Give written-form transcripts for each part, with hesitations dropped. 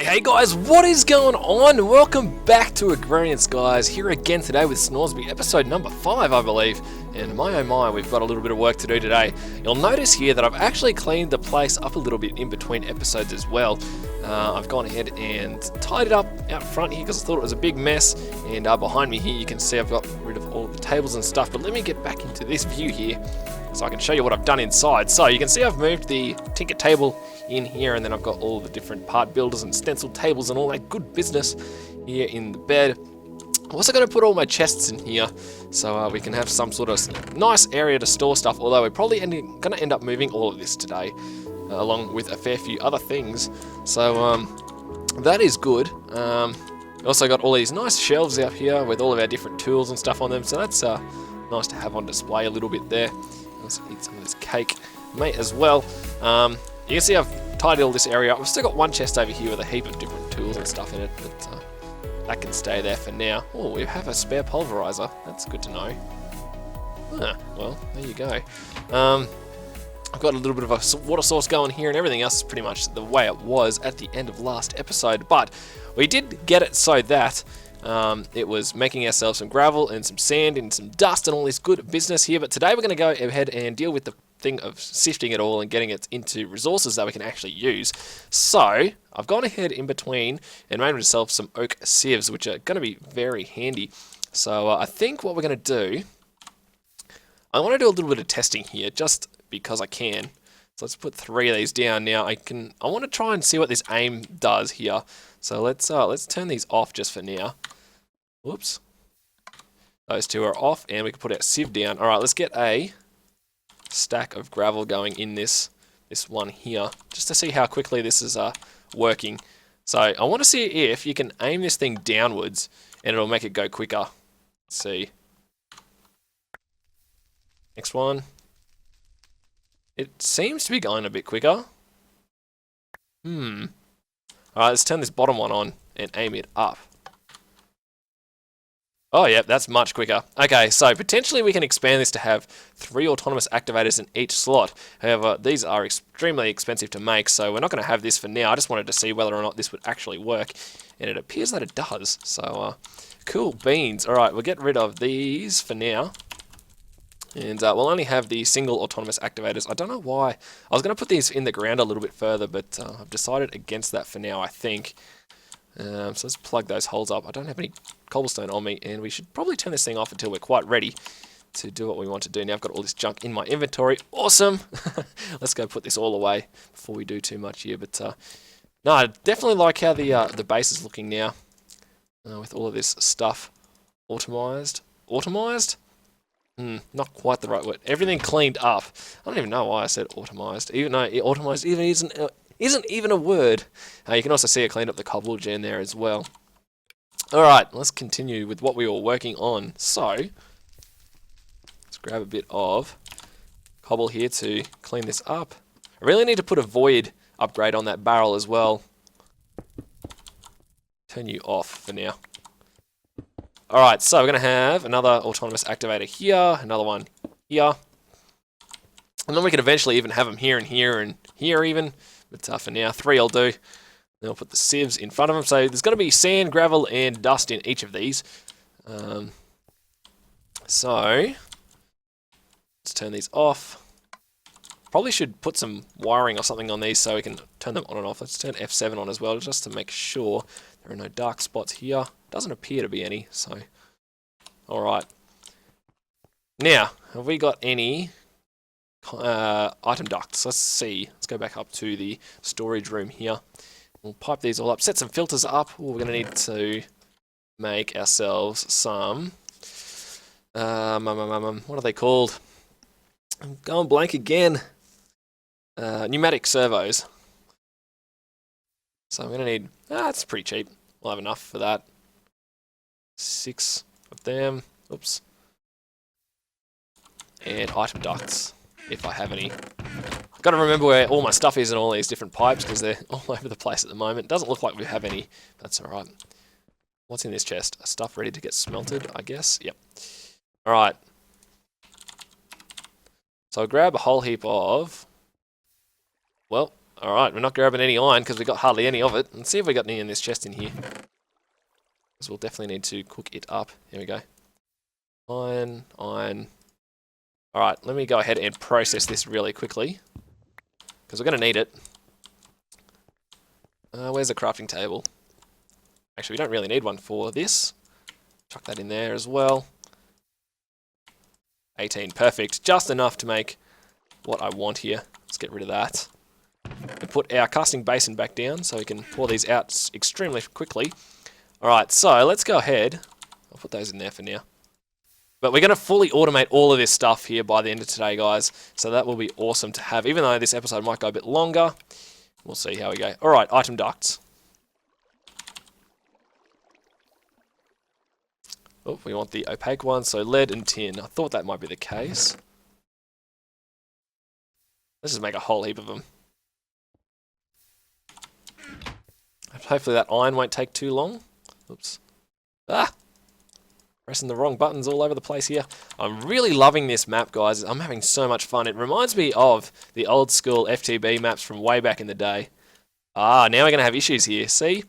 Hey guys, what is going on? Welcome back to Agrarian Skies, here again today with Snoresby, episode number 5 I believe, and my oh my, we've got a little bit of work to do today. You'll notice here that I've actually cleaned the place up a little bit in between episodes as well. I've gone ahead and tied it up out front here because I thought it was a big mess, and behind me here you can see I've got rid of all the tables and stuff, but let me get back into this view here so I can show you what I've done inside. So you can see I've moved the tinker table in here, and then I've got all the different part builders and stencil tables and all that good business here in the bed. I'm also going to put all my chests in here so we can have some sort of nice area to store stuff, although we're probably going to end up moving all of this today along with a fair few other things, so that is good. Also got all these nice shelves out here with all of our different tools and stuff on them, so that's nice to have on display a little bit there. Let's eat some of this cake, mate, as well. You can see I've tidied all this area up. I've still got one chest over here with a heap of different tools and stuff in it, but that can stay there for now. Oh, we have a spare pulverizer. That's good to know. Well, there you go. I've got a little bit of a water source going here, and everything else is pretty much the way it was at the end of last episode, but we did get it so that it was making ourselves some gravel and some sand and some dust and all this good business here. But today we're going to go ahead and deal with the thing of sifting it all and getting it into resources that we can actually use. So I've gone ahead in between and made myself some oak sieves, which are going to be very handy. So I think what we're going to do, I want to do a little bit of testing here just because I can. So let's put 3 of these down now. I want to try and see what this aim does here. So let's turn these off just for now. Whoops. Those two are off, and we can put our sieve down. All right, let's get a stack of gravel going in this one here, just to see how quickly this is working. So I want to see if you can aim this thing downwards, and it'll make it go quicker. Let's see. Next one. It seems to be going a bit quicker. Alright, let's turn this bottom one on and aim it up. Oh, yeah, that's much quicker. Okay, so potentially we can expand this to have 3 autonomous activators in each slot. However, these are extremely expensive to make, so we're not going to have this for now. I just wanted to see whether or not this would actually work, and it appears that it does. So, cool beans. Alright, we'll get rid of these for now. And we'll only have the single autonomous activators. I don't know why. I was going to put these in the ground a little bit further, but I've decided against that for now, I think. So let's plug those holes up. I don't have any cobblestone on me, and we should probably turn this thing off until we're quite ready to do what we want to do. Now I've got all this junk in my inventory. Awesome! Let's go put this all away before we do too much here. But no, I definitely like how the base is looking now with all of this stuff automized. Automized? Not quite the right word. Everything cleaned up. I don't even know why I said automized. Even though automized isn't even a word. You can also see I cleaned up the cobble gen there as well. Alright, let's continue with what we were working on. So, let's grab a bit of cobble here to clean this up. I really need to put a void upgrade on that barrel as well. Turn you off for now. Alright, so we're going to have another autonomous activator here, another one here. And then we can eventually even have them here and here and here even. But for now, 3 will do. Then we'll put the sieves in front of them. So there's going to be sand, gravel, and dust in each of these. So let's turn these off. Probably should put some wiring or something on these so we can turn them on and off. Let's turn F7 on as well, just to make sure there are no dark spots here. Doesn't appear to be any, so alright. Now, have we got any item ducts? Let's see. Let's go back up to the storage room here. We'll pipe these all up, set some filters up. Ooh, we're going to need to make ourselves some what are they called? I'm going blank again. Pneumatic servos. So I'm going to need, it's pretty cheap. We'll have enough for that. 6 of them. Oops. And item ducts, if I have any. I've got to remember where all my stuff is in all these different pipes because they're all over the place at the moment. Doesn't look like we have any. That's alright. What's in this chest? Stuff ready to get smelted, I guess. Yep. Alright. So I'll grab a whole heap of... Well, Alright, we're not grabbing any iron because we got hardly any of it. Let's see if we got any in this chest in here. Because we'll definitely need to cook it up. Here we go. Iron, iron. Alright, let me go ahead and process this really quickly. Because we're going to need it. Where's the crafting table? Actually, we don't really need one for this. Chuck that in there as well. 18, perfect. Just enough to make what I want here. Let's get rid of that. And put our casting basin back down so we can pour these out extremely quickly. Alright, so let's go ahead. I'll put those in there for now. But we're going to fully automate all of this stuff here by the end of today, guys. So that will be awesome to have. Even though this episode might go a bit longer, we'll see how we go. Alright, item ducts. Oh, we want the opaque one, so lead and tin. I thought that might be the case. Let's just make a whole heap of them. Hopefully that iron won't take too long. Oops. Ah! Pressing the wrong buttons all over the place here. I'm really loving this map, guys. I'm having so much fun. It reminds me of the old school FTB maps from way back in the day. Ah, now we're going to have issues here. See?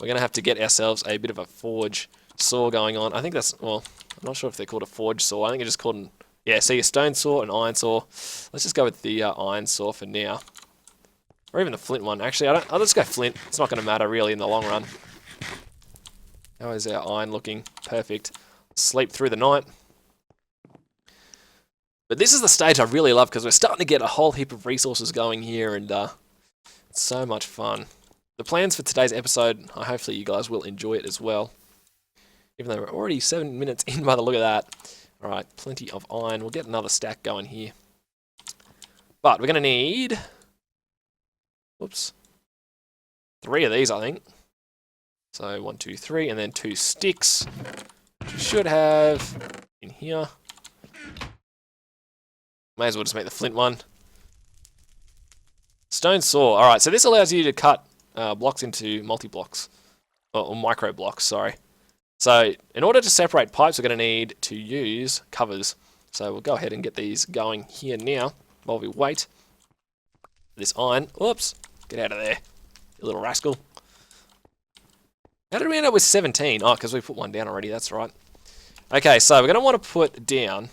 We're going to have to get ourselves a bit of a forge saw going on. I think that's, well, I'm not sure if they're called a forge saw. I think it's just called an, yeah, see, a stone saw, an iron saw. Let's just go with the iron saw for now. Or even the flint one. Actually, I'll just go flint. It's not going to matter really in the long run. How is our iron looking? Perfect. Sleep through the night. But this is the stage I really love because we're starting to get a whole heap of resources going here, and it's so much fun. The plans for today's episode, hopefully you guys will enjoy it as well. Even though we're already 7 minutes in by the look of that. Alright, plenty of iron. We'll get another stack going here. But we're going to need... Oops. 3 of these, I think. So 1, 2, 3, and then 2 sticks. Which we should have in here. May as well just make the flint one. Stone saw. Alright, so this allows you to cut blocks into multi-blocks. Or micro blocks, sorry. So in order to separate pipes, we're going to need to use covers. So we'll go ahead and get these going here now while we wait for this iron. Oops. Get out of there, you little rascal. How did we end up with 17? Oh, because we put one down already, that's right. Okay, so we're going to want to put down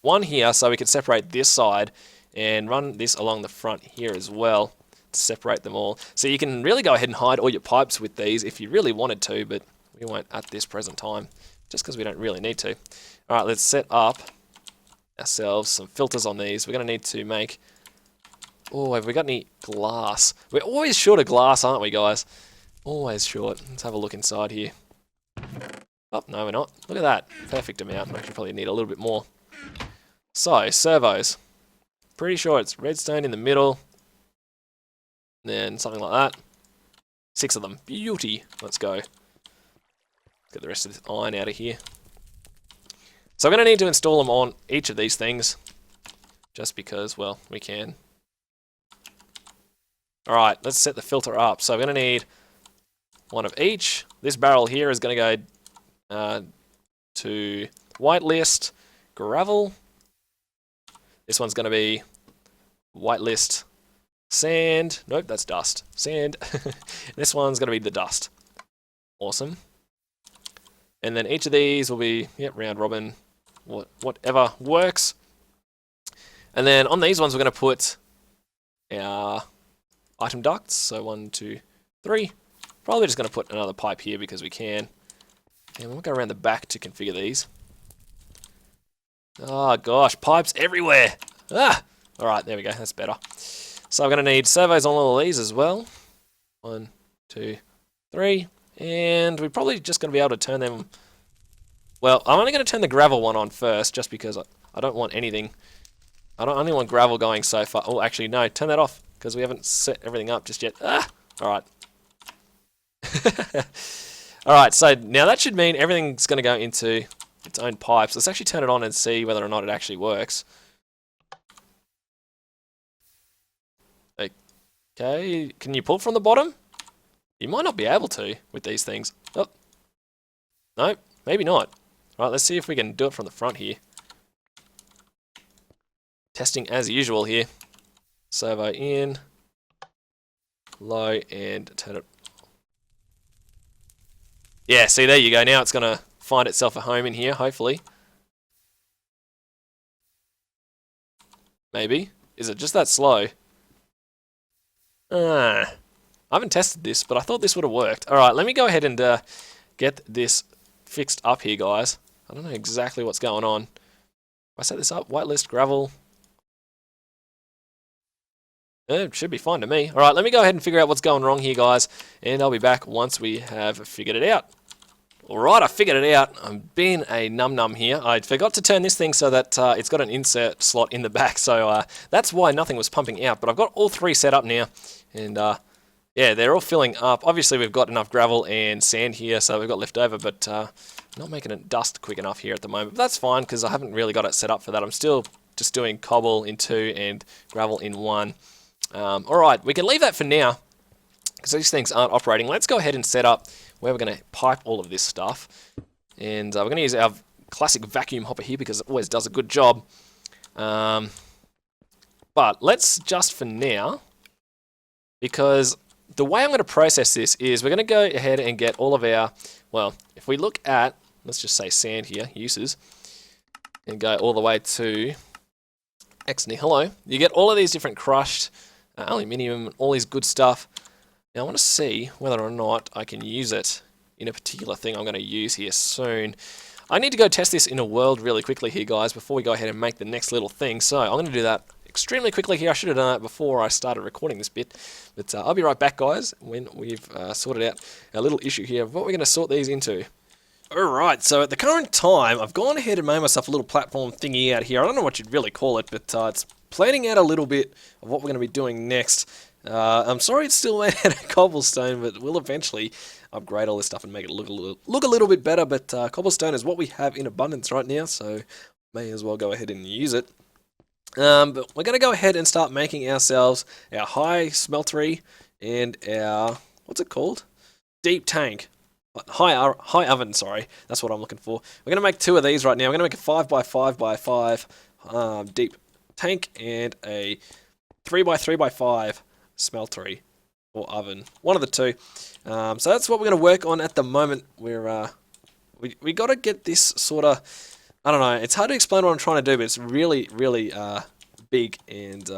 one here so we can separate this side and run this along the front here as well to separate them all. So you can really go ahead and hide all your pipes with these if you really wanted to, but we won't at this present time just because we don't really need to. Alright, let's set up ourselves some filters on these. We're going to need to make... Oh, have we got any glass? We're always short of glass, aren't we, guys? Always short. Let's have a look inside here. Oh, no, we're not. Look at that. Perfect amount. We actually probably need a little bit more. So, servos. Pretty sure it's redstone in the middle. Then something like that. 6 of them. Beauty. Let's go. Let's get the rest of this iron out of here. So we're going to need to install them on each of these things. Just because, well, we can. Alright, let's set the filter up. So we're going to need one of each. This barrel here is going to go to whitelist, gravel. This one's going to be whitelist, sand. Nope, that's dust. Sand. This one's going to be the dust. Awesome. And then each of these will be, yep, round robin, whatever works. And then on these ones we're going to put our item ducts. So 1, 2, 3. Probably just going to put another pipe here because we can. And we'll go around the back to configure these. Oh gosh, pipes everywhere. Ah! Alright, there we go, that's better. So we're going to need servos on all of these as well. 1, 2, 3. And we're probably just going to be able to turn them... Well, I'm only going to turn the gravel one on first, just because I don't want anything... I don't only want gravel going so far. Oh, actually, no, turn that off, because we haven't set everything up just yet. Ah! Alright. Alright, so now that should mean everything's going to go into its own pipes. Let's actually turn it on and see whether or not it actually works. Okay, can you pull from the bottom? You might not be able to with these things. Oh. No, maybe not. Alright, let's see if we can do it from the front here. Testing as usual here. Servo in. low and turn it. Yeah, see, there you go. Now it's going to find itself a home in here, hopefully. Maybe. Is it just that slow? I haven't tested this, but I thought this would have worked. Alright, let me go ahead and get this fixed up here, guys. I don't know exactly what's going on. If I set this up, whitelist, gravel. It should be fine to me. Alright, let me go ahead and figure out what's going wrong here, guys. And I'll be back once we have figured it out. Alright, I figured it out. I'm being a num-num here. I forgot to turn this thing so that it's got an insert slot in the back. So that's why nothing was pumping out. But I've got all three set up now. And yeah, they're all filling up. Obviously, we've got enough gravel and sand here, so we've got left over. But not making it dust quick enough here at the moment. But that's fine, because I haven't really got it set up for that. I'm still just doing cobble in 2 and gravel in 1. Alright, we can leave that for now, because these things aren't operating. Let's go ahead and set up where we're going to pipe all of this stuff. And we're going to use our classic vacuum hopper here, because it always does a good job. But let's just for now, because the way I'm going to process this is we're going to go ahead and get all of our, well, if we look at, let's just say sand here, uses, and go all the way to ex nihilo, you get all of these different crushed aluminium and all these good stuff. Now I want to see whether or not I can use it in a particular thing I'm going to use here soon. I need to go test this in a world really quickly here, guys, before we go ahead and make the next little thing. So I'm going to do that extremely quickly here. I should have done that before I started recording this bit. But I'll be right back, guys, when we've sorted out our little issue here of what we're going to sort these into. Alright, so at the current time, I've gone ahead and made myself a little platform thingy out here. I don't know what you'd really call it, but it's planning out a little bit of what we're going to be doing next. I'm sorry it's still made out of cobblestone, but we'll eventually upgrade all this stuff and make it look a little bit better. But cobblestone is what we have in abundance right now, so may as well go ahead and use it. But we're going to go ahead and start making ourselves our high smeltery and our, what's it called? Deep tank. High oven, sorry. That's what I'm looking for. We're going to make 2 of these right now. We're going to make a 5x5x5 deep tank and a 3x3x5 smeltery or oven. One of the two. So that's what we're going to work on at the moment. We're we got to get this sort of, I don't know, it's hard to explain what I'm trying to do, but it's really, really big. And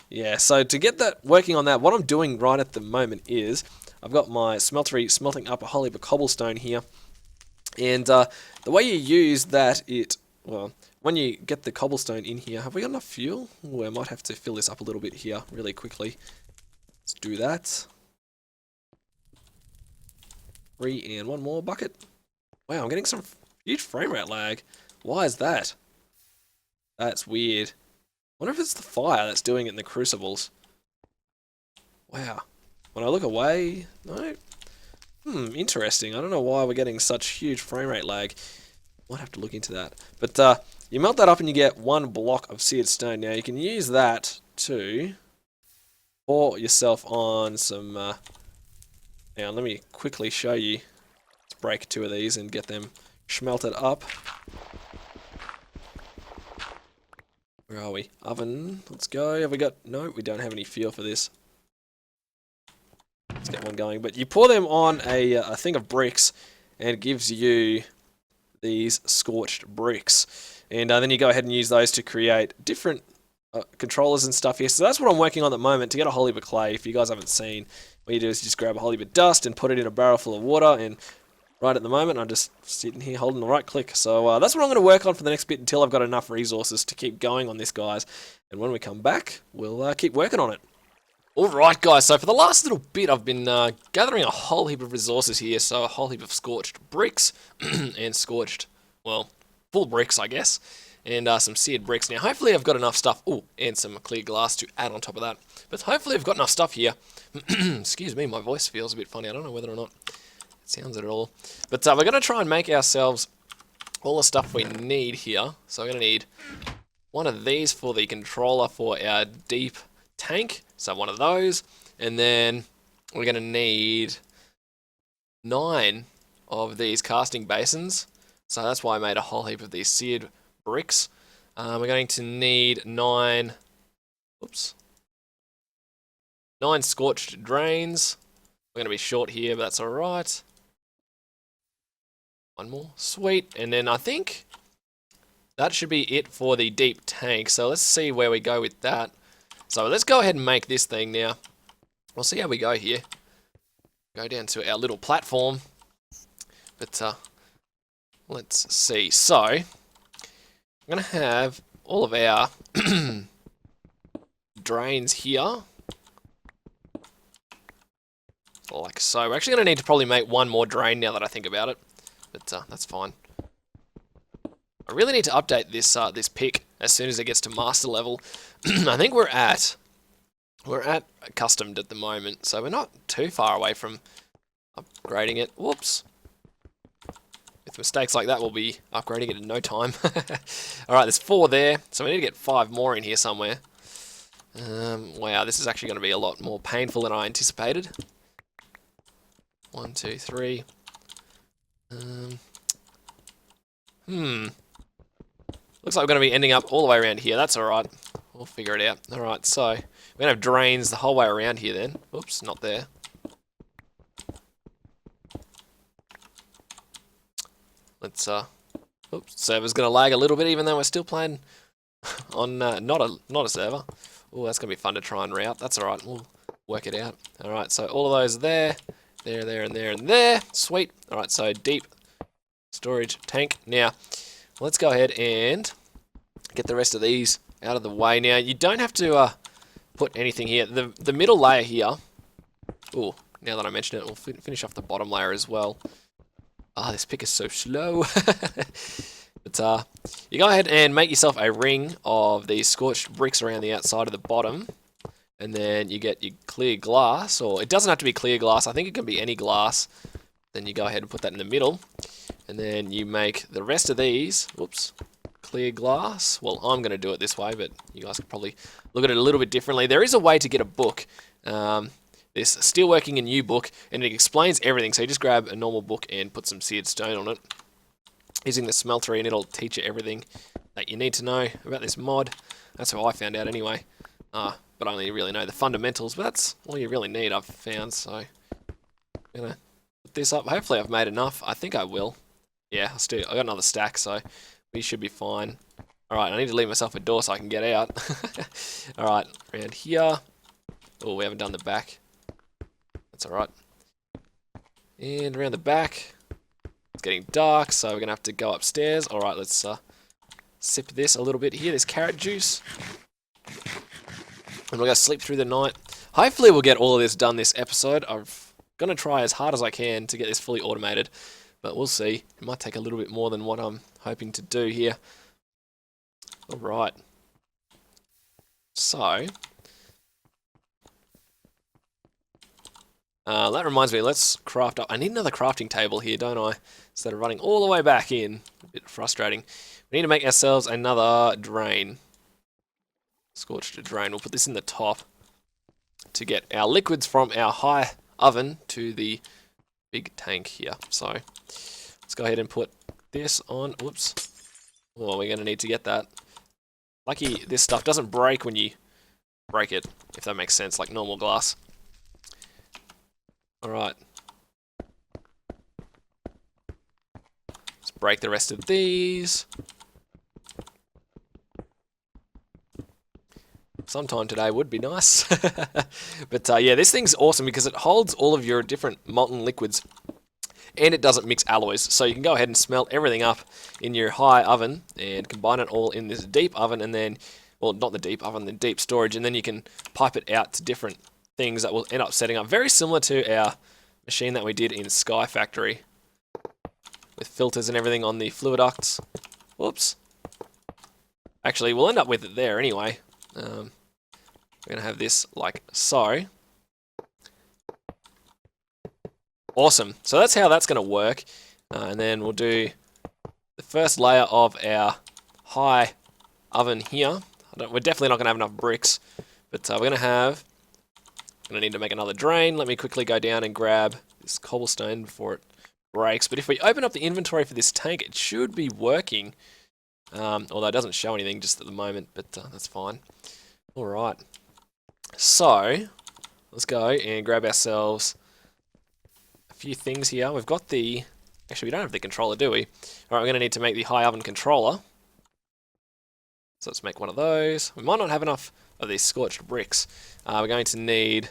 yeah, so to get that working on that, what I'm doing right at the moment is I've got my smeltery smelting up a whole heap of cobblestone here. And the way you use that, well, when you get the cobblestone in here, have we got enough fuel? Ooh, I might have to fill this up a little bit here really quickly. Let's do that. 3 and 1 more bucket. Wow, I'm getting some huge frame rate lag. Why is that? That's weird. I wonder if it's the fire that's doing it in the crucibles. Wow. When I look away, no. Interesting. I don't know why we're getting such huge frame rate lag. Might have to look into that. But you melt that up and you get 1 block of seared stone. Now you can use that to pour yourself on some. Now let me quickly show you. Let's break 2 of these and get them smelted up. Where are we? Oven. Let's go. Have we got? No, we don't have any fuel for this. Let's get one going. But you pour them on a thing of bricks, and it gives you these scorched bricks. And then you go ahead and use those to create different controllers and stuff here. So that's what I'm working on at the moment to get a whole heap of clay. If you guys haven't seen, what you do is just grab a whole heap of dust and put it in a barrel full of water. And right at the moment, I'm just sitting here holding the right click. So that's what I'm going to work on for the next bit until I've got enough resources to keep going on this, guys. And when we come back, we'll keep working on it. Alright guys, so for the last little bit I've been gathering a whole heap of resources here, so a whole heap of scorched bricks and scorched, well, full bricks I guess, and some seared bricks. Now hopefully I've got enough stuff, and some clear glass to add on top of that, but hopefully I've got enough stuff here. Excuse me, my voice feels a bit funny, I don't know whether or not it sounds it at all, but we're going to try and make ourselves all the stuff we need here. So we're going to need one of these for the controller for our deep tank, so one of those, and then we're going to need 9 of these casting basins, so that's why I made a whole heap of these seared bricks. We're going to need 9, oops, 9 scorched drains. We're going to be short here, but that's alright. One more. Sweet. And then I think that should be it for the deep tank. So let's see where we go with that. So let's go ahead and make this thing now. We'll see how we go here. Go down to our little platform. But let's see. So I'm going to have all of our drains here. Like so. We're actually going to need to probably make one more drain now that I think about it. But that's fine. I really need to update this this pick as soon as it gets to master level. I think we're at accustomed at the moment, so we're not too far away from upgrading it. Whoops. With mistakes like that, we'll be upgrading it in no time. Alright, there's 4 there, so we need to get 5 more in here somewhere. Wow, this is actually going to be a lot more painful than I anticipated. 1, 2, 3. Looks like we're going to be ending up all the way around here. That's alright. We'll figure it out. Alright, so we're going to have drains the whole way around here then. Oops, not there. Let's, oops, server's going to lag a little bit even though we're still playing on not a server. Oh, that's going to be fun to try and route. That's alright, we'll work it out. Alright, so all of those there. There, there, and there, and there. Sweet. Alright, so deep storage tank. Now, let's go ahead and get the rest of these out of the way. Now, you don't have to put anything here. The middle layer here. Oh, now that I mention it, we'll finish off the bottom layer as well. Ah, this pick is so slow. But you go ahead and make yourself a ring of these scorched bricks around the outside of the bottom. And then you get your clear glass, or it doesn't have to be clear glass, I think it can be any glass. Then you go ahead and put that in the middle. And then you make the rest of these, whoops, clear glass. Well, I'm going to do it this way, but you guys could probably look at it a little bit differently. There is a way to get a book, this Steelworking and You book, and it explains everything. So you just grab a normal book and put some seared stone on it, using the smeltery, and it'll teach you everything that you need to know about this mod. That's how I found out anyway. But I only really know the fundamentals, but that's all you really need, I've found. So I'm going to put this up. Hopefully I've made enough. I think I will. Yeah, I got another stack, so we should be fine. Alright, I need to leave myself a door so I can get out. Alright, around here. Oh, we haven't done the back. That's alright. And around the back. It's getting dark, so we're going to have to go upstairs. Alright, let's sip this a little bit here. There's carrot juice. And we'll go sleep through the night. Hopefully we'll get all of this done this episode. I'm going to try as hard as I can to get this fully automated. But we'll see. It might take a little bit more than what I'm hoping to do here. Alright. So. That reminds me, let's craft up. I need another crafting table here, don't I? Instead of running all the way back in. A bit frustrating. We need to make ourselves another drain. Scorched drain. We'll put this in the top to get our liquids from our high oven to the big tank here. So let's go ahead and put this on. Whoops. Oh, we're going to need to get that. Lucky this stuff doesn't break when you break it, if that makes sense, like normal glass. Alright. Let's break the rest of these. Sometime today would be nice. But yeah, this thing's awesome because it holds all of your different molten liquids and it doesn't mix alloys. So you can go ahead and smelt everything up in your high oven and combine it all in this deep oven, and then, well, not the deep oven, the deep storage, and then you can pipe it out to different things that will end up setting up. Very similar to our machine that we did in Sky Factory with filters and everything on the fluid ducts. Whoops. Actually, we'll end up with it there anyway. We're going to have this like so. Awesome. So that's how that's going to work. And then we'll do the first layer of our high oven here. We're definitely not going to have enough bricks, but we're going to need to make another drain. Let me quickly go down and grab this cobblestone before it breaks. But if we open up the inventory for this tank, it should be working. Although it doesn't show anything just at the moment, but that's fine. Alright. So, let's go and grab ourselves a few things here. We've got the... Actually, we don't have the controller, do we? Alright, we're going to need to make the high oven controller. So let's make one of those. We might not have enough of these scorched bricks. We're going to need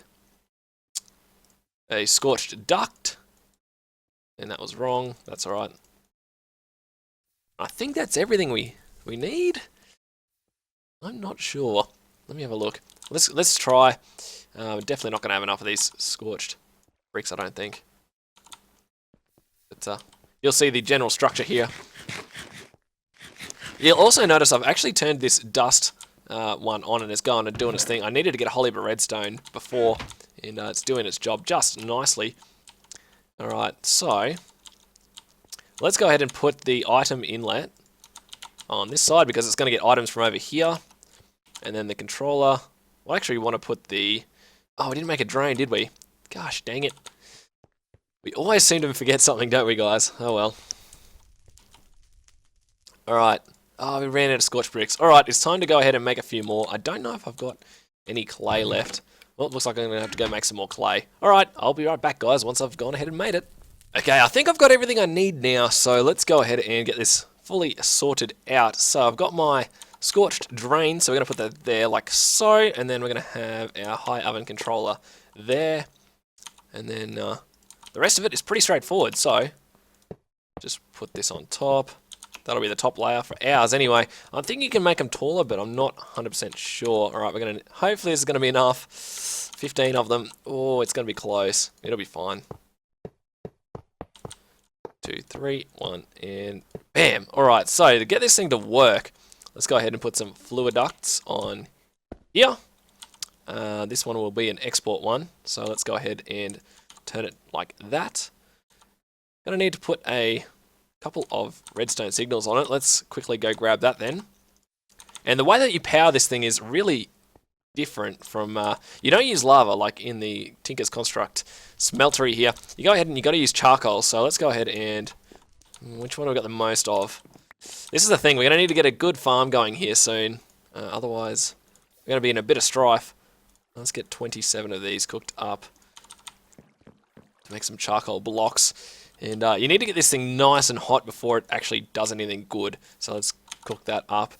a scorched duct. And that was wrong. That's alright. I think that's everything we need. I'm not sure. Let me have a look. Let's try. We're definitely not going to have enough of these scorched bricks, I don't think. But you'll see the general structure here. You'll also notice I've actually turned this dust one on and it's going and doing its thing. I needed to get a whole heap of redstone before, and it's doing its job just nicely. Alright, so let's go ahead and put the item inlet on this side because it's going to get items from over here. And then the controller. Well, actually, we want to put the... Oh, we didn't make a drain, did we? Gosh, dang it. We always seem to forget something, don't we, guys? Oh, well. Alright. Oh, we ran out of scorched bricks. Alright, it's time to go ahead and make a few more. I don't know if I've got any clay left. Well, it looks like I'm going to have to go make some more clay. Alright, I'll be right back, guys, once I've gone ahead and made it. Okay, I think I've got everything I need now, so let's go ahead and get this fully sorted out. So I've got my scorched drain, so we're going to put that there like so, and then we're going to have our high oven controller there. And then the rest of it is pretty straightforward, so just put this on top. That'll be the top layer for ours anyway. I think you can make them taller, but I'm not 100% sure. Alright, we're going to... Hopefully this is going to be enough. 15 of them. Oh, it's going to be close. It'll be fine. 2, 3, 1, and bam! Alright, so to get this thing to work, let's go ahead and put some fluid ducts on here. This one will be an export one, so let's go ahead and turn it like that. Gonna need to put a couple of redstone signals on it. Let's quickly go grab that then. And the way that you power this thing is really different from... you don't use lava like in the Tinker's Construct smeltery here. You go ahead and you got to use charcoal. So let's go ahead and... Which one have we got the most of? This is the thing. We're going to need to get a good farm going here soon. Otherwise, we're going to be in a bit of strife. Let's get 27 of these cooked up to make some charcoal blocks. And you need to get this thing nice and hot before it actually does anything good. So let's cook that up.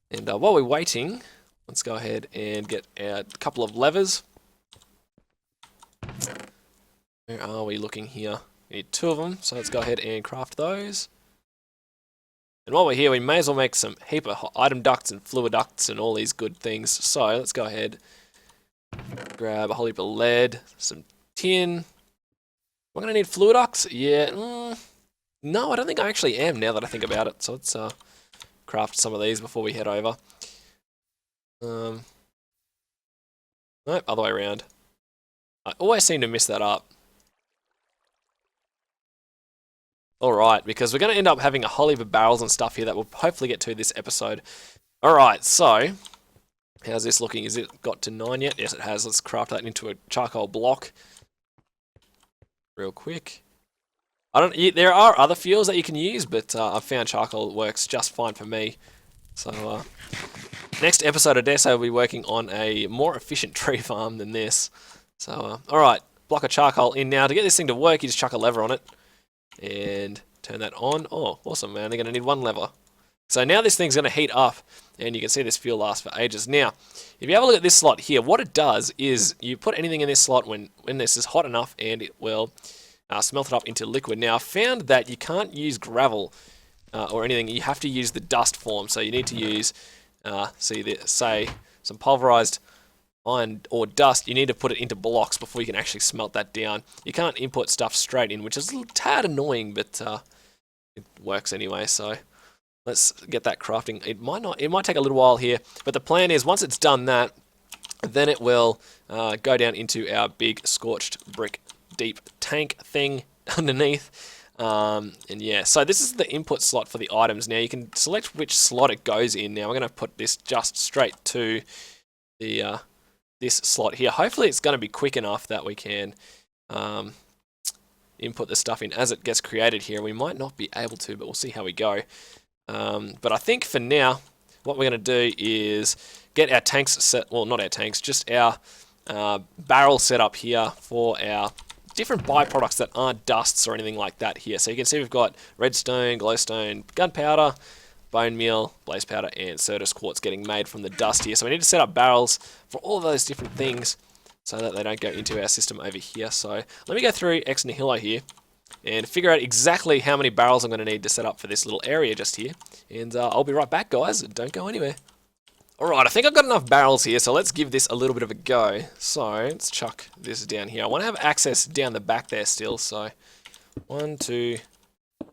And while we're waiting, let's go ahead and get a couple of levers. Where are we looking here? We need 2 of them, so let's go ahead and craft those. And while we're here, we may as well make some heap of item ducts and fluid ducts and all these good things. So let's go ahead, grab a whole heap of lead, some tin. Am I going to need fluid ducts? Yeah. No, I don't think I actually am now that I think about it. So let's craft some of these before we head over. Nope, other way around. I always seem to mess that up. Alright, because we're going to end up having a whole heap of barrels and stuff here that we'll hopefully get to this episode. Alright, so, how's this looking? Is it got to 9 yet? Yes, it has. Let's craft that into a charcoal block. Real quick. There are other fuels that you can use, but I've found charcoal works just fine for me. So, next episode, I dare say, we'll be working on a more efficient tree farm than this. So, alright, block of charcoal in now. To get this thing to work, you just chuck a lever on it. And turn that on. Oh, awesome, man. They're going to need 1 lever. So now this thing's going to heat up, and you can see this fuel lasts for ages. Now, if you have a look at this slot here, what it does is you put anything in this slot when this is hot enough, and it will smelt it up into liquid. Now, I've found that you can't use gravel or anything. You have to use the dust form. So you need to use, say, some pulverized iron or dust. You need to put it into blocks before you can actually smelt that down. You can't input stuff straight in, which is a little tad annoying, but it works anyway. So let's get that crafting. It might take a little while here, but the plan is once it's done that, then it will go down into our big scorched brick deep tank thing underneath. And yeah, so this is the input slot for the items. Now you can select which slot it goes in. Now we're going to put this just straight to the this slot here. Hopefully it's going to be quick enough that we can input the stuff in as it gets created here. We might not be able to, but we'll see how we go. But I think for now, what we're going to do is get our tanks set, well, not our tanks, just our barrel setup here for our different byproducts that aren't dusts or anything like that here. So you can see we've got redstone, glowstone, gunpowder, bone meal, blaze powder, and Certus quartz getting made from the dust here. So we need to set up barrels for all of those different things so that they don't go into our system over here. So let me go through X Nihilo here and figure out exactly how many barrels I'm going to need to set up for this little area just here. And I'll be right back, guys. Don't go anywhere. Alright, I think I've got enough barrels here, so let's give this a little bit of a go. So, let's chuck this down here. I want to have access down the back there still, so 1, 2,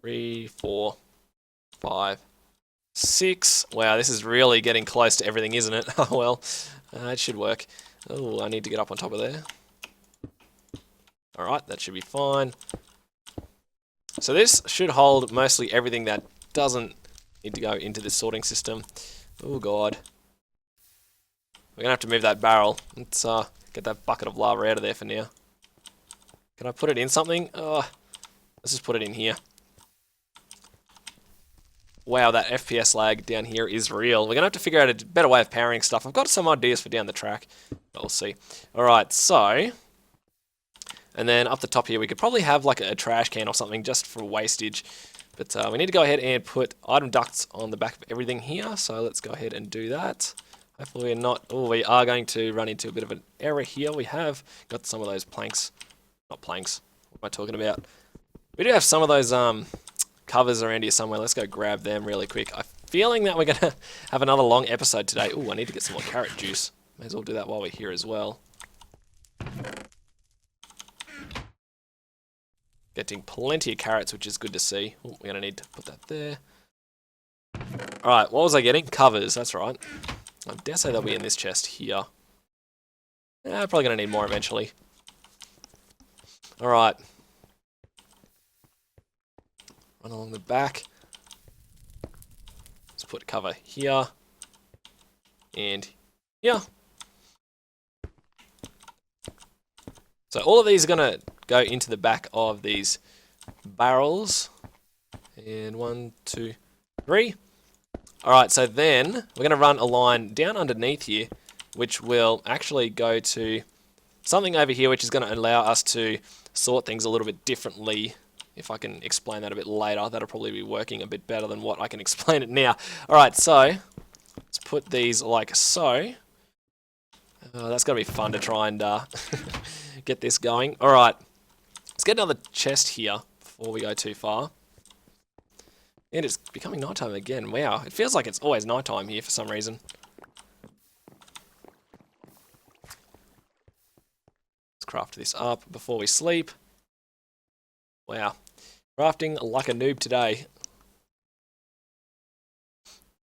3, 4, 5, 6. Wow, this is really getting close to everything, isn't it? Oh well, it should work. Oh, I need to get up on top of there. Alright, that should be fine. So this should hold mostly everything that doesn't need to go into this sorting system. Oh god. We're going to have to move that barrel. Let's get that bucket of lava out of there for now. Can I put it in something? Let's just put it in here. Wow, that FPS lag down here is real. We're going to have to figure out a better way of powering stuff. I've got some ideas for down the track, but we'll see. Alright, so... And then up the top here, we could probably have like a trash can or something just for wastage. But we need to go ahead and put item ducts on the back of everything here. So let's go ahead and do that. Hopefully we're not... Oh, we are going to run into a bit of an error here. We have got some of those planks. Not planks. What am I talking about? We do have some of those covers around here somewhere. Let's go grab them really quick. I'm feeling that we're going to have another long episode today. Oh, I need to get some more carrot juice. May as well do that while we're here as well. Getting plenty of carrots, which is good to see. Oh, we're going to need to put that there. Alright, what was I getting? Covers, that's right. I dare say they'll be in this chest here. Yeah, probably going to need more eventually. Alright. Run along the back. Let's put cover here. And here. So all of these are going to go into the back of these barrels. And 1, 2, 3. Alright, so then we're going to run a line down underneath here, which will actually go to something over here, which is going to allow us to sort things a little bit differently. If I can explain that a bit later, that'll probably be working a bit better than what I can explain it now. Alright, so let's put these like so. That's going to be fun to try and get this going. Alright, let's get another chest here before we go too far. And it's becoming nighttime again. Wow, it feels like it's always nighttime here for some reason. Let's craft this up before we sleep. Wow, crafting like a noob today.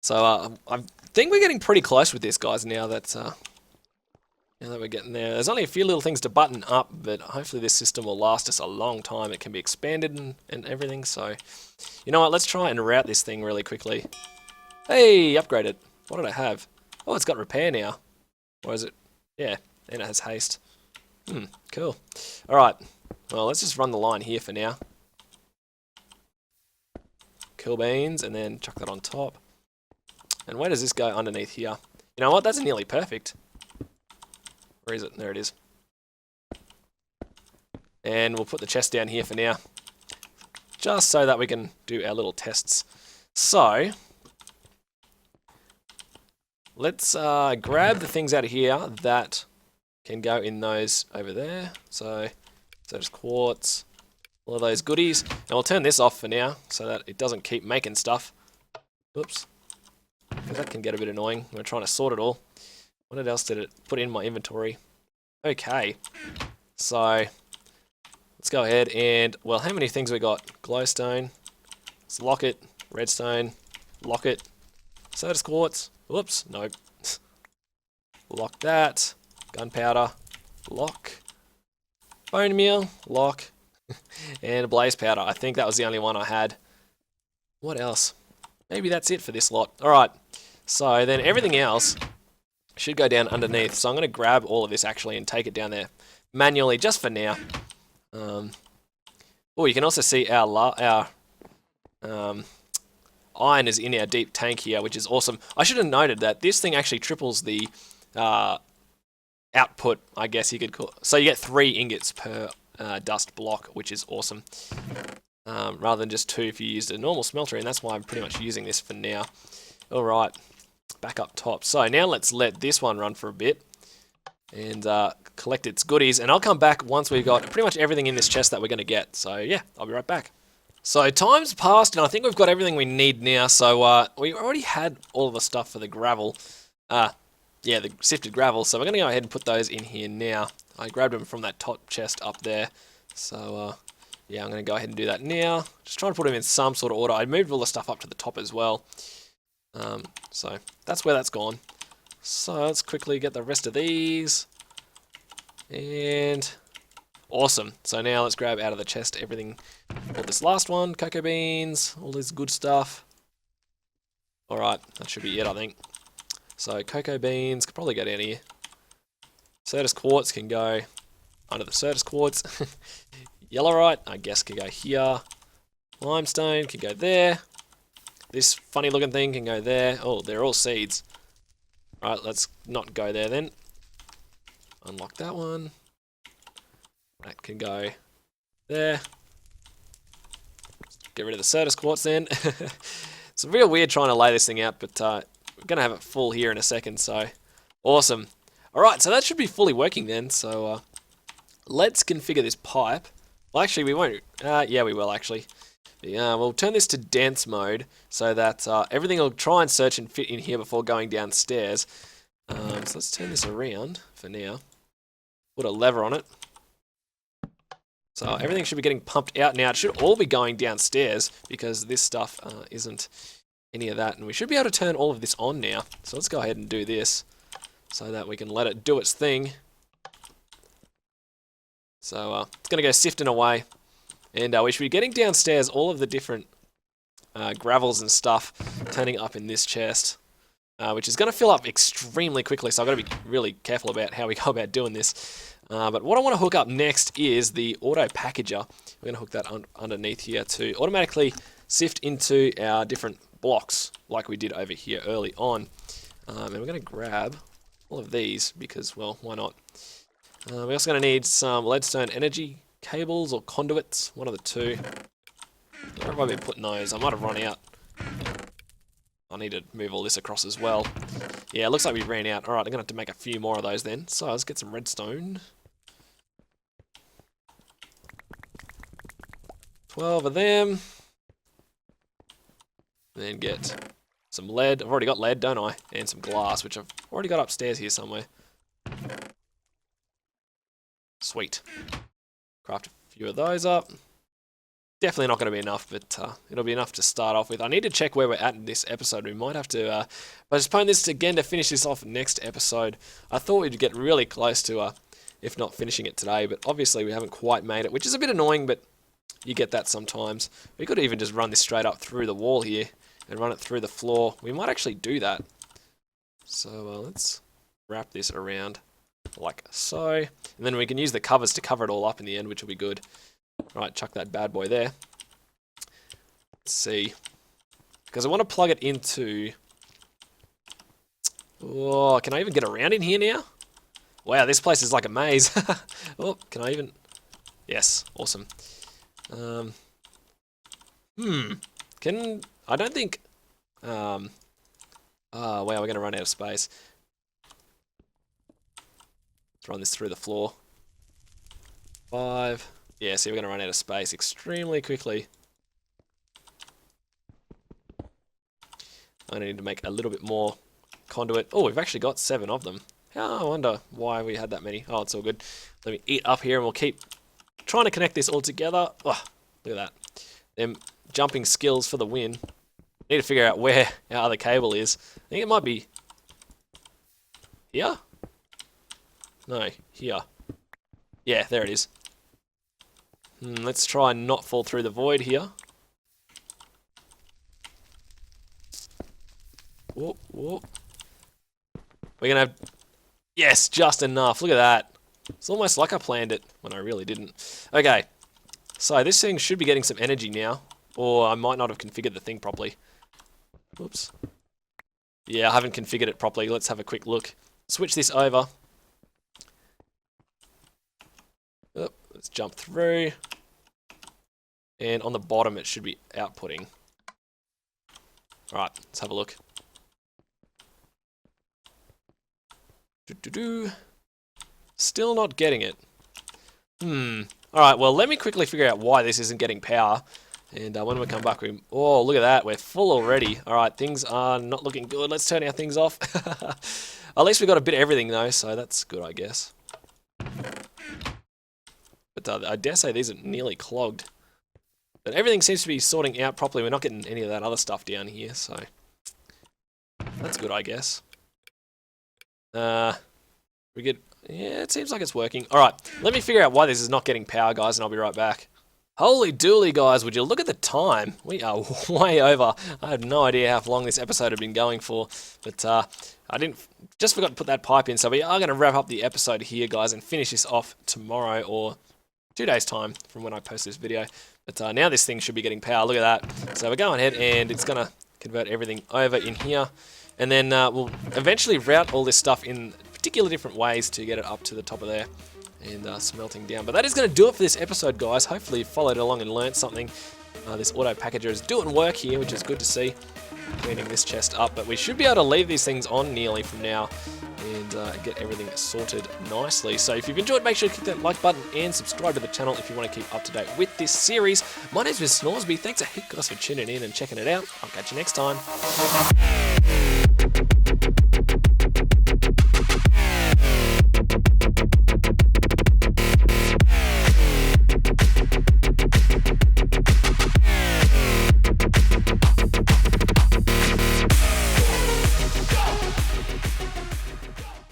So I think we're getting pretty close with this, guys, now that we're getting there. There's only a few little things to button up, but hopefully this system will last us a long time. It can be expanded and everything, so... You know what, let's try and route this thing really quickly. Hey, upgraded. What did I have? Oh, it's got repair now. Or is it? Yeah, and it has haste. Cool. Alright, well, let's just run the line here for now. Cool beans, and then chuck that on top. And where does this go underneath here? You know what, that's nearly perfect. Where is it? There it is. And we'll put the chest down here for now. Just so that we can do our little tests. So, let's grab the things out of here that can go in those over there. So there's quartz, all of those goodies. And we'll turn this off for now so that it doesn't keep making stuff. Oops. Because that can get a bit annoying when we're trying to sort it all. What else did it put in my inventory? Okay. So, let's go ahead and, well, how many things we got? Glowstone, let's lock it, redstone, lock it, Certus quartz, whoops, nope. Lock that, gunpowder, lock, bone meal, lock, and blaze powder. I think that was the only one I had. What else? Maybe that's it for this lot. Alright, so then everything else should go down underneath. So I'm going to grab all of this actually and take it down there manually just for now. Oh, you can also see our iron is in our deep tank here, which is awesome. I should have noted that this thing actually triples the output, I guess you could call it. So you get 3 ingots per dust block, which is awesome. Rather than just 2 if you used a normal smelter, and that's why I'm pretty much using this for now. Alright, back up top. So now let's let this one run for a bit and collect its goodies, and I'll come back once we've got pretty much everything in this chest that we're going to get. So yeah, I'll be right back. So time's passed, and I think we've got everything we need now. So we already had all of the stuff for the gravel. Yeah, the sifted gravel, so we're going to go ahead and put those in here now. I grabbed them from that top chest up there. So yeah, I'm going to go ahead and do that now. Just trying to put them in some sort of order. I moved all the stuff up to the top as well. So that's where that's gone. So let's quickly get the rest of these. And awesome. So now let's grab out of the chest everything. All this last one, cocoa beans, all this good stuff. Alright, that should be it, I think. So cocoa beans could probably go down here. Certus quartz can go under the Certus quartz. Yellowite, I guess, can go here. Limestone can go there. This funny looking thing can go there. Oh, they're all seeds. Alright, let's not go there then. Unlock that one. That can go there. Get rid of the Certus quartz then. It's real weird trying to lay this thing out, but we're going to have it full here in a second, so awesome. Alright, so that should be fully working then, so let's configure this pipe. Well, actually, we won't. Yeah, we will, actually. Yeah, we'll turn this to dense mode so that everything will try and search and fit in here before going downstairs. So let's turn this around for now. Put a lever on it. So everything should be getting pumped out now. It should all be going downstairs because this stuff isn't any of that. And we should be able to turn all of this on now. So let's go ahead and do this so that we can let it do its thing. So it's going to go sifting away. And we should be getting downstairs all of the different gravels and stuff turning up in this chest. Which is going to fill up extremely quickly, so I've got to be really careful about how we go about doing this. But what I want to hook up next is the auto packager. We're going to hook that underneath here to automatically sift into our different blocks like we did over here early on. And we're going to grab all of these because, well, why not? We're also going to need some leadstone energy cables or conduits, one of the two. Where have I been putting those? I might have run out. I need to move all this across as well. Yeah, it looks like we ran out. Alright, I'm going to have to make a few more of those then. So let's get some redstone. 12 of them. Then get some lead. I've already got lead, don't I? And some glass, which I've already got upstairs here somewhere. Sweet. Craft a few of those up. Definitely not going to be enough, but it'll be enough to start off with. I need to check where we're at in this episode. We might have to postpone this again to finish this off next episode. I thought we'd get really close to, if not finishing it today, but obviously we haven't quite made it, which is a bit annoying, but you get that sometimes. We could even just run this straight up through the wall here and run it through the floor. We might actually do that. So let's wrap this around like so. And then we can use the covers to cover it all up in the end, which will be good. Right, chuck that bad boy there. Let's see. Because I want to plug it into... Oh, can I even get around in here now? Wow, this place is like a maze. Oh, can I even... Yes, awesome. Can... I don't think... Oh, wow, we're going to run out of space. Let's run this through the floor. 5... Yeah, see, we're going to run out of space extremely quickly. I need to make a little bit more conduit. Oh, we've actually got 7 of them. I wonder why we had that many. Oh, it's all good. Let me eat up here and we'll keep trying to connect this all together. Oh, look at that. Them jumping skills for the win. Need to figure out where our other cable is. I think it might be here? No, here. Yeah, there it is. Let's try and not fall through the void here. Whoop, whoop. We're going to have... Yes, just enough. Look at that. It's almost like I planned it when I really didn't. Okay, so this thing should be getting some energy now. Or I might not have configured the thing properly. Whoops. Yeah, I haven't configured it properly. Let's have a quick look. Switch this over. Let's jump through. And on the bottom, it should be outputting. Alright, let's have a look. Still not getting it. Alright, well, let me quickly figure out why this isn't getting power. And when we come back, oh, look at that. We're full already. Alright, things are not looking good. Let's turn our things off. At least we got a bit of everything, though, so that's good, I guess. But I dare say these are nearly clogged. But everything seems to be sorting out properly. We're not getting any of that other stuff down here, so that's good, I guess. We get... Yeah, it seems like it's working. Alright, let me figure out why this is not getting power, guys, and I'll be right back. Holy dooly, guys, would you look at the time? We are way over. I have no idea how long this episode had been going for, but I just forgot to put that pipe in, so we are going to wrap up the episode here, guys, and finish this off tomorrow, or 2 days' time from when I post this video. But now this thing should be getting power. Look at that. So we're going ahead, and it's going to convert everything over in here, and then we'll eventually route all this stuff in particular different ways to get it up to the top of there and smelting down. But that is going to do it for this episode, guys. Hopefully you followed along and learned something. This auto packager is doing work here, which is good to see. Cleaning this chest up, but we should be able to leave these things on nearly from now and get everything sorted nicely. So if you've enjoyed, make sure to click that like button and subscribe to the channel if you want to keep up to date with this series. My name's Snoresby. Thanks a heap, guys, for tuning in and checking it out. I'll catch you next time.